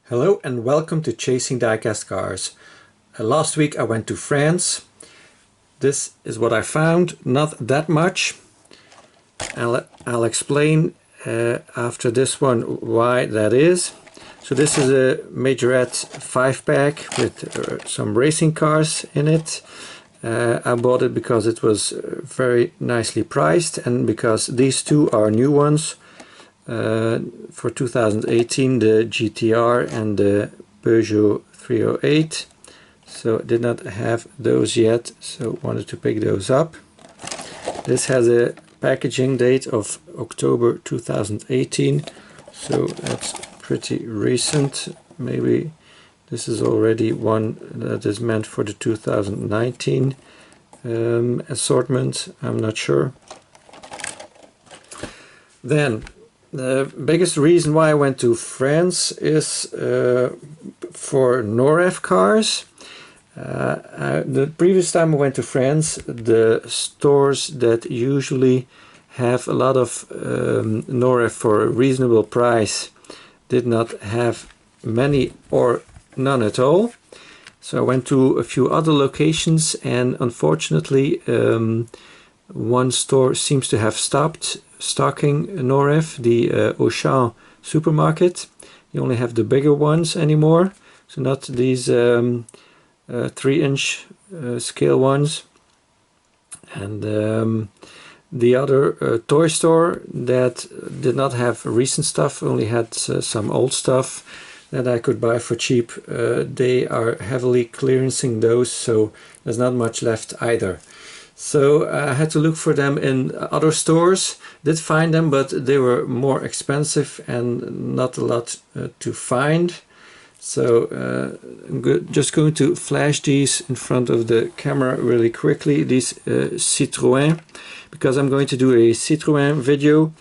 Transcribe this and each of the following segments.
Hello and welcome to Chasing Diecast Cars. Last week I went to France. This is what I found, not that much. I'll explain after this one why that is. So this is a Majorette 5-pack with some racing cars in it. I bought it because it was very nicely priced and because these two are new ones. For 2018, the GTR and the Peugeot 308. So I did not have those yet, so wanted to pick those up. This has a packaging date of October 2018, so that's pretty recent. Maybe this is already one that is meant for the 2019 assortment, I'm not sure. Then the biggest reason why I went to France is for Norev cars. The previous time I went to France, the stores that usually have a lot of Norev for a reasonable price did not have many or none at all. So I went to a few other locations, and unfortunately one store seems to have stopped stocking Norev, the Auchan supermarket. You only have the bigger ones anymore, so not these 3-inch scale ones. And the other toy store that did not have recent stuff, only had some old stuff that I could buy for cheap. They are heavily clearancing those, so there's not much left either. So I had to look for them in other stores. Did find them, but they were more expensive and not a lot to find. So I'm just going to flash these in front of the camera really quickly. These Citroen, because I'm going to do a Citroen video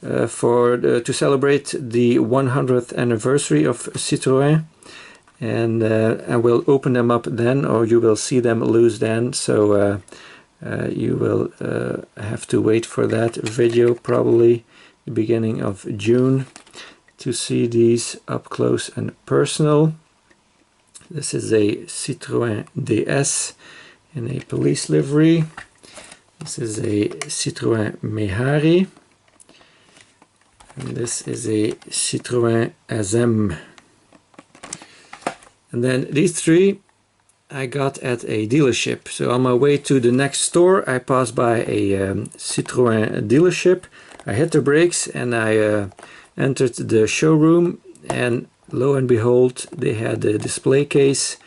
to celebrate the 100th anniversary of Citroen. And I will open them up then, or you will see them loose then. So you will have to wait for that video, probably the beginning of June, to see these up close and personal. This is a Citroen DS in a police livery. This is a Citroen Mehari. And this is a Citroen SM. And then these three I got at a dealership. So on my way to the next store, I passed by a Citroen dealership. I hit the brakes and I entered the showroom, and lo and behold, they had a display case,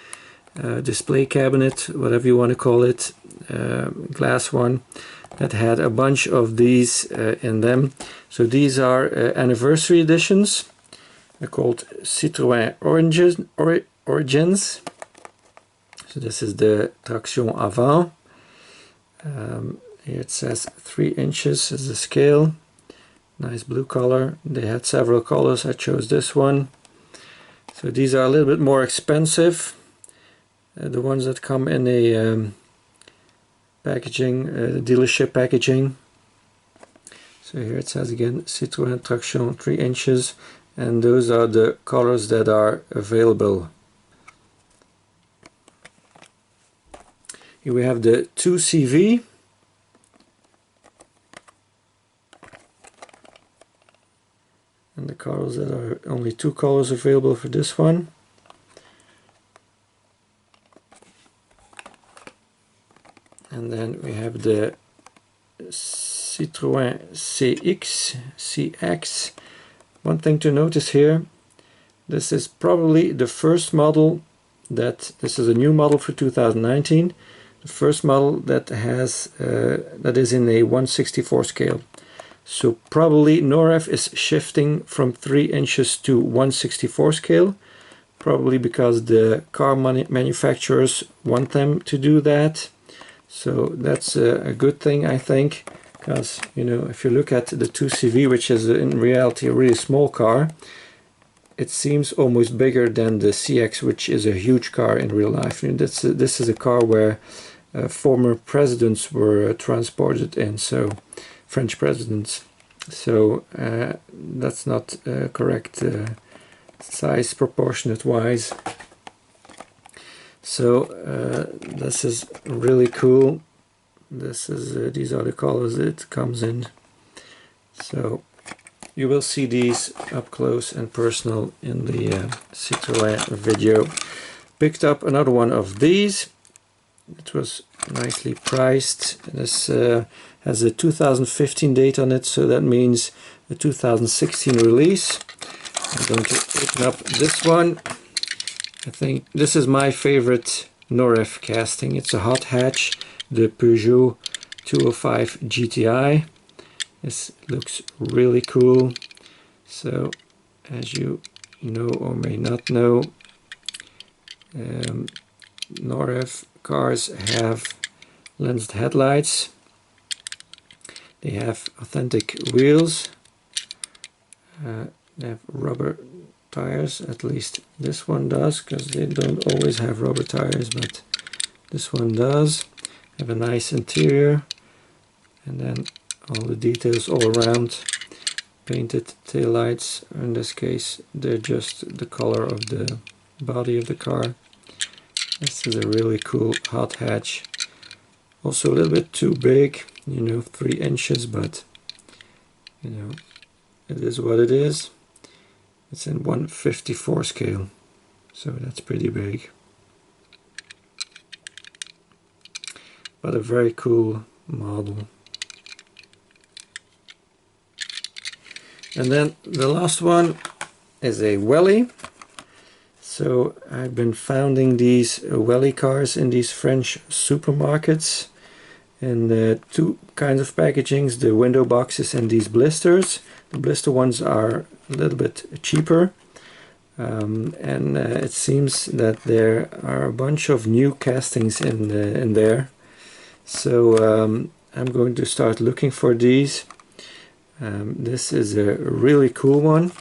display cabinet, whatever you want to call it, glass one, that had a bunch of these in them. So these are anniversary editions. They're called Citroen Origins. So this is the Traction Avant. Here it says 3 inches is the scale. Nice blue color. They had several colors. I chose this one. So these are a little bit more expensive. The ones that come in a packaging, dealership packaging. So here it says again Citroen Traction 3 inches, and those are the colors that are available. Here we have the 2CV. And the colors that are only 2 colors available for this one. And then we have the Citroen CX. One thing to notice here, this is probably the first model this is a new model for 2019. The first model that has that is in a 1/64 scale. So probably Norev is shifting from 3 inches to 1/64 scale, probably because the car manufacturers want them to do that. So that's a good thing, I think, because, you know, if you look at the 2CV, which is in reality a really small car, it seems almost bigger than the CX, which is a huge car in real life. And this is a car where former presidents were transported in, so French presidents. So that's not correct size proportionate wise. So this is really cool. This is these are the colors it comes in. So you will see these up close and personal in the Citroen video. Picked up another one of these. It was nicely priced. This has a 2015 date on it, so that means a 2016 release. I'm going to open up this one. I think this is my favorite Norev casting. It's a hot hatch, the Peugeot 205 GTI. This looks really cool. So, as you know or may not know, Norev cars have lensed headlights. They have authentic wheels. They have rubber tires, at least this one does, because they don't always have rubber tires, but this one does. Have a nice interior, and then all the details all around. Painted taillights, in this case they're just the color of the body of the car. This is a really cool hot hatch. Also a little bit too big, you know, 3 inches, but you know, it is what it is. It's in 1/54 scale, so that's pretty big. But a very cool model. And then the last one is a Welly. So I've been finding these Welly cars in these French supermarkets in 2 kinds of packagings, the window boxes and these blisters. The blister ones are a little bit cheaper, and it seems that there are a bunch of new castings in there. So I'm going to start looking for these. This is a really cool one.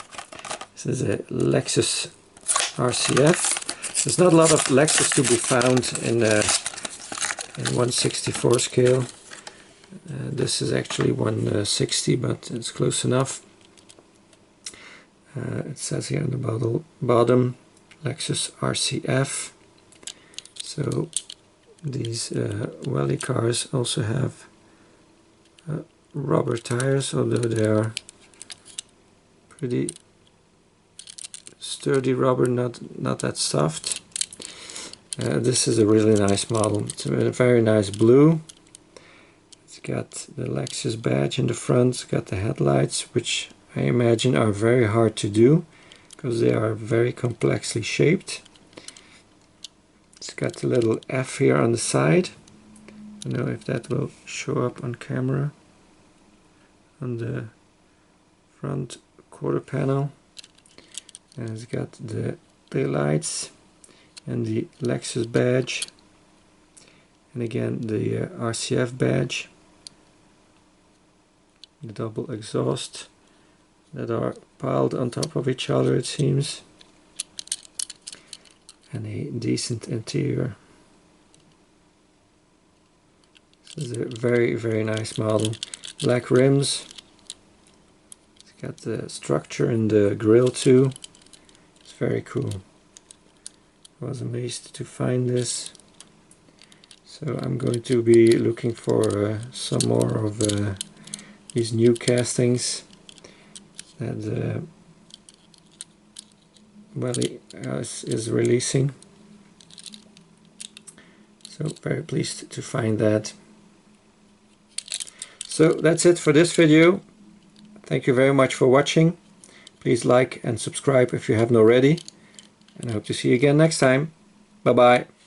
This is a Lexus RCF. There's not a lot of Lexus to be found in 1/64 scale. This is actually 1/60, but it's close enough. It says here on the bottom Lexus RCF. So these Welly cars also have rubber tires, although they are pretty sturdy rubber, not that soft. This is a really nice model. It's a very nice blue. It's got the Lexus badge in the front. It's got the headlights, which I imagine are very hard to do because they are very complexly shaped. It's got the little F here on the side. I don't know if that will show up on camera. On the front quarter panel. And it's got the taillights and the Lexus badge, and again the RCF badge, the double exhaust that are piled on top of each other, it seems, and a decent interior. This is a very nice model. Black rims. It's got the structure in the grille too. It's very cool. I was amazed to find this. So I'm going to be looking for some more of these new castings that Welly is releasing. So very pleased to find that. So that's it for this video. Thank you very much for watching. Please like and subscribe if you haven't already. And I hope to see you again next time. Bye bye.